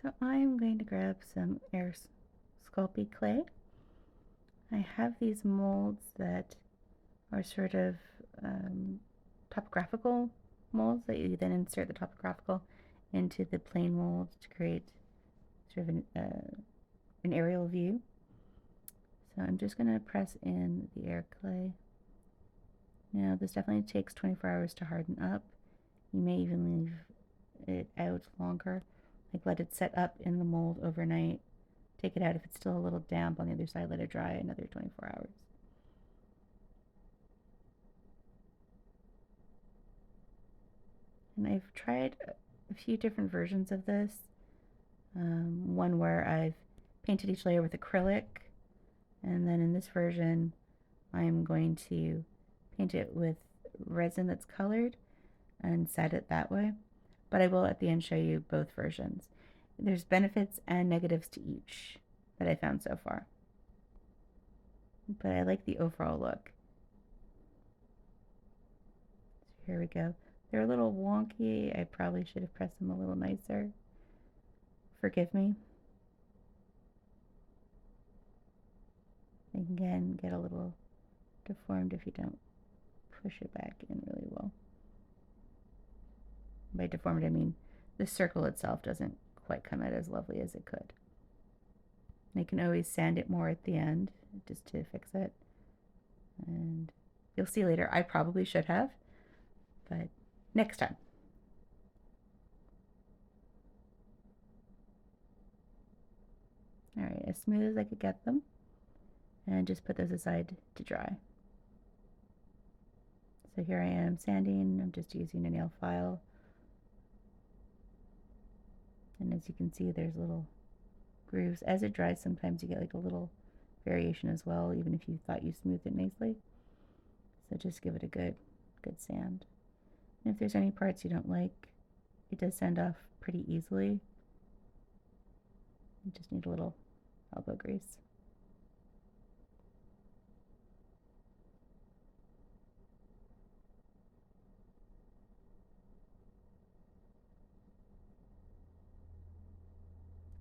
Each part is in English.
So I'm going to grab some air sculpey clay. I have these molds that are sort of topographical molds that you then insert the topographical into the plain mold to create sort of an aerial view. So I'm just going to press in the air clay. Now this definitely takes 24 hours to harden up. You may even leave it out longer, like let it set up in the mold overnight. Take it out if it's still a little damp on the other side, let it dry another 24 hours. And I've tried a few different versions of this. One where I've painted each layer with acrylic, and then in this version I'm going to paint it with resin that's colored and set it that way. But I will at the end show you both versions. There's benefits and negatives to each that I found so far. But I like the overall look. So here we go. They're a little wonky. I probably should have pressed them a little nicer. Forgive me. They can get a little deformed if you don't push it back in really well. By deformed, I mean the circle itself doesn't quite come out as lovely as it could. And I can always sand it more at the end just to fix it. And you'll see later, I probably should have, but next time. All right, as smooth as I could get them, and just put those aside to dry. So here I am sanding. I'm just using a nail file. And as you can see, there's little grooves. As it dries, sometimes you get like a little variation as well, even if you thought you smoothed it nicely. So just give it a good sand. And if there's any parts you don't like, it does sand off pretty easily. You just need a little elbow grease.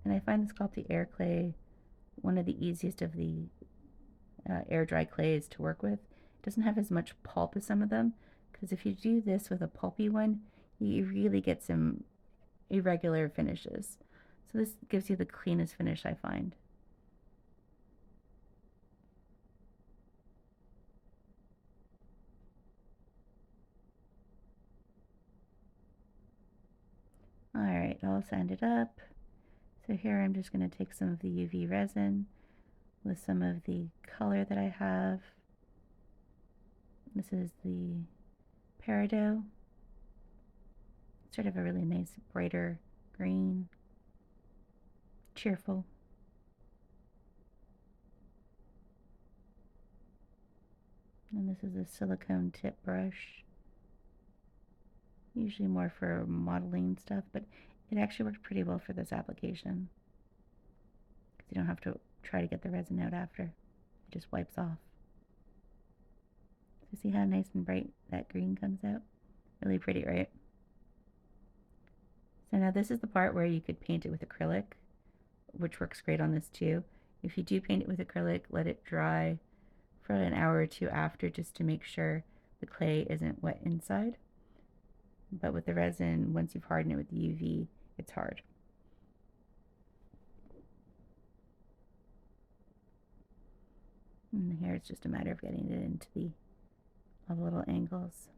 And I find the Sculpey air clay one of the easiest of the air dry clays to work with. It doesn't have as much pulp as some of them, because if you do this with a pulpy one, you really get some irregular finishes. So this gives you the cleanest finish, I find. Alright, all sanded up. So here I'm just going to take some of the UV resin with some of the color that I have. This is the peridot. It's sort of a really nice brighter green, cheerful. And this is a silicone tip brush, usually more for modeling stuff, but it actually worked pretty well for this application because you don't have to try to get the resin out after. It just wipes off. So see how nice and bright that green comes out? Really pretty, right? So now this is the part where you could paint it with acrylic, which works great on this too. If you do paint it with acrylic, let it dry for an hour or two after, just to make sure the clay isn't wet inside. But with the resin, once you've hardened it with the UV, it's hard. And here it's just a matter of getting it into all the little angles.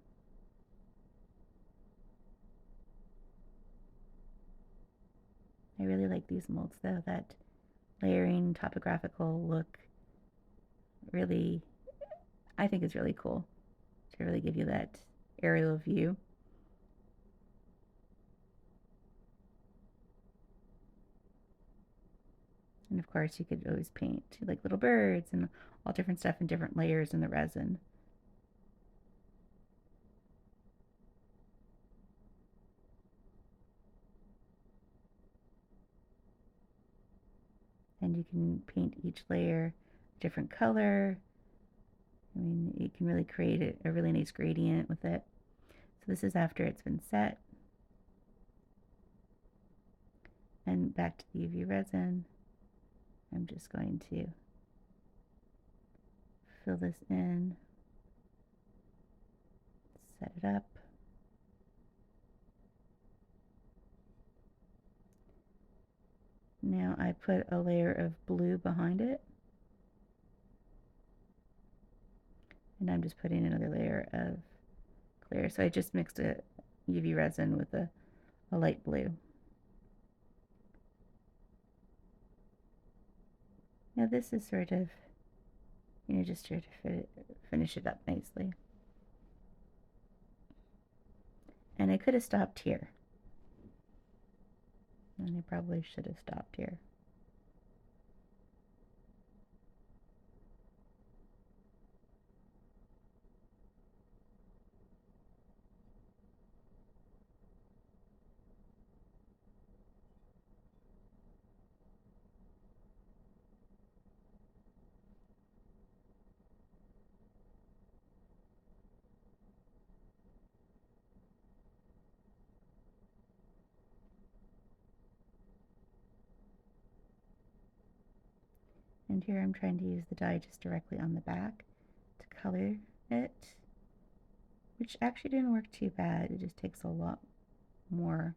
I really like these molds though. That layering topographical look really, I think is really cool to really give you that aerial view. And of course you could always paint like little birds and all different stuff in different layers in the resin. And you can paint each layer a different color. I mean, you can really create a really nice gradient with it. So this is after it's been set. And back to the UV resin, I'm just going to fill this in, set it up. Now I put a layer of blue behind it. And I'm just putting another layer of clear. So I just mixed a UV resin with a light blue. Now this is sort of, just sort of finish it up nicely. And I could have stopped here. And I probably should have stopped here. And here I'm trying to use the dye just directly on the back to color it, which actually didn't work too bad. It just takes a lot more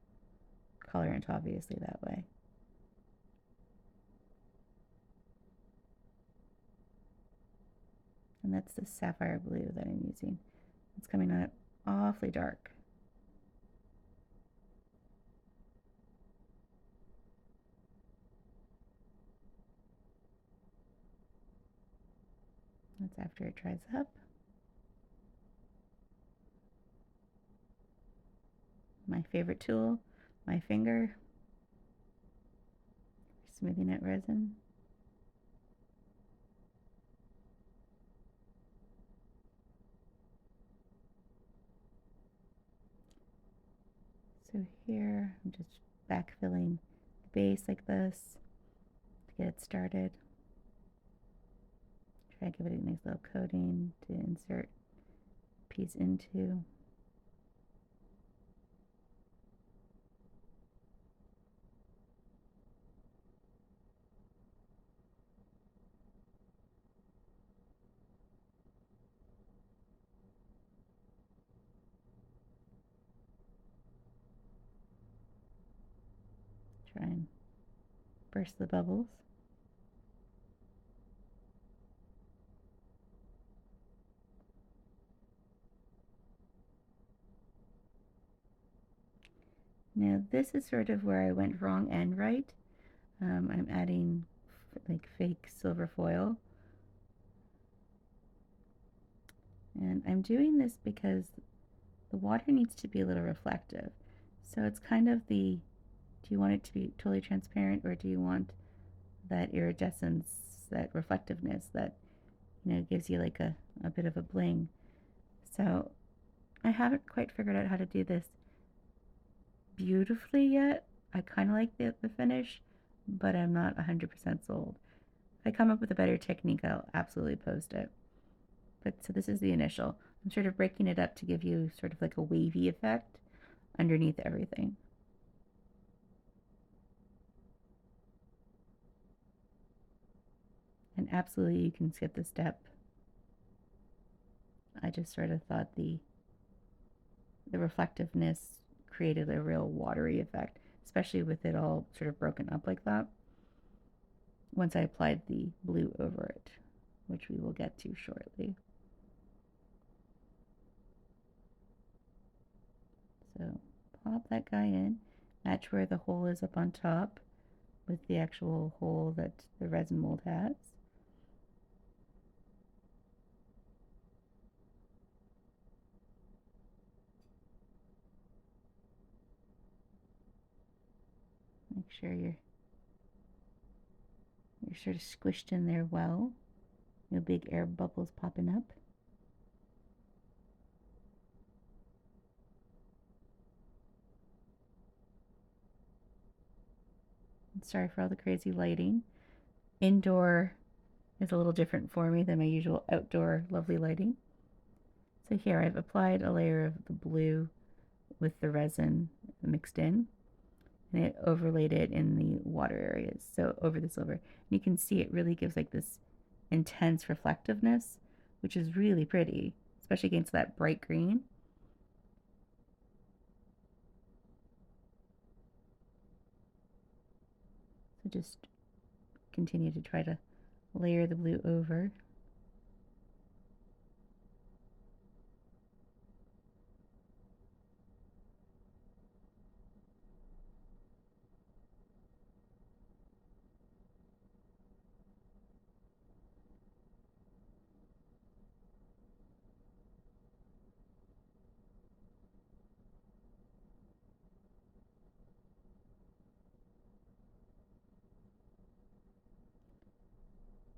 colorant, obviously, that way. And that's the sapphire blue that I'm using. It's coming out awfully dark. That's after it dries up. My favorite tool, my finger, smoothing out resin. So here I'm just backfilling the base like this to get it started. Try to give it a nice little coating to insert a piece into. Try and burst the bubbles. Now this is sort of where I went wrong and right. I'm adding like fake silver foil. And I'm doing this because the water needs to be a little reflective. So it's kind of do you want it to be totally transparent, or do you want that iridescence, that reflectiveness that, gives you like a bit of a bling? So I haven't quite figured out how to do this beautifully yet. I kind of like the finish, but I'm not 100% sold. If I come up with a better technique, I'll absolutely post it. But so this is the initial. I'm sort of breaking it up to give you sort of like a wavy effect underneath everything. And absolutely you can skip the step. I just sort of thought the reflectiveness created a real watery effect, especially with it all sort of broken up like that, once I applied the blue over it, which we will get to shortly. So pop that guy in, match where the hole is up on top with the actual hole that the resin mold has. Make sure you're sort of squished in there well. No big air bubbles popping up. And sorry for all the crazy lighting. Indoor is a little different for me than my usual outdoor lovely lighting. So here I've applied a layer of the blue with the resin mixed in. and it overlaid it in the water areas, so over the silver. And you can see it really gives like this intense reflectiveness, which is really pretty, especially against that bright green. So just continue to try to layer the blue over.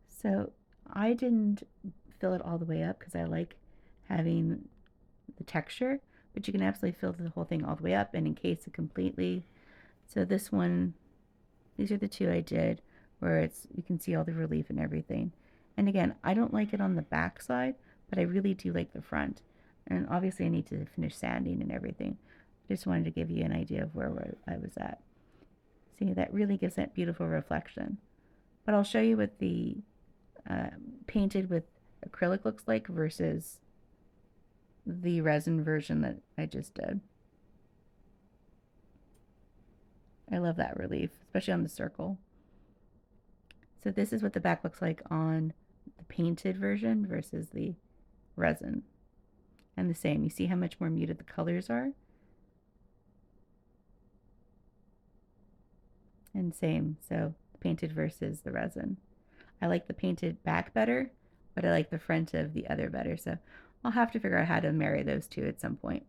So I didn't fill it all the way up because I like having the texture, but you can absolutely fill the whole thing all the way up and encase it completely. So this one, these are the two I did where it's, you can see all the relief and everything. And again, I don't like it on the back side, but I really do like the front. And obviously I need to finish sanding and everything. Just wanted to give you an idea of where I was at. See, that really gives that beautiful reflection. But I'll show you what the painted with acrylic looks like versus the resin version that I just did. I love that relief, especially on the circle. So this is what the back looks like on the painted version versus the resin. And the same, you see how much more muted the colors are? And same, so painted versus the resin. I like the painted back better, but I like the front of the other better. So I'll have to figure out how to marry those two at some point.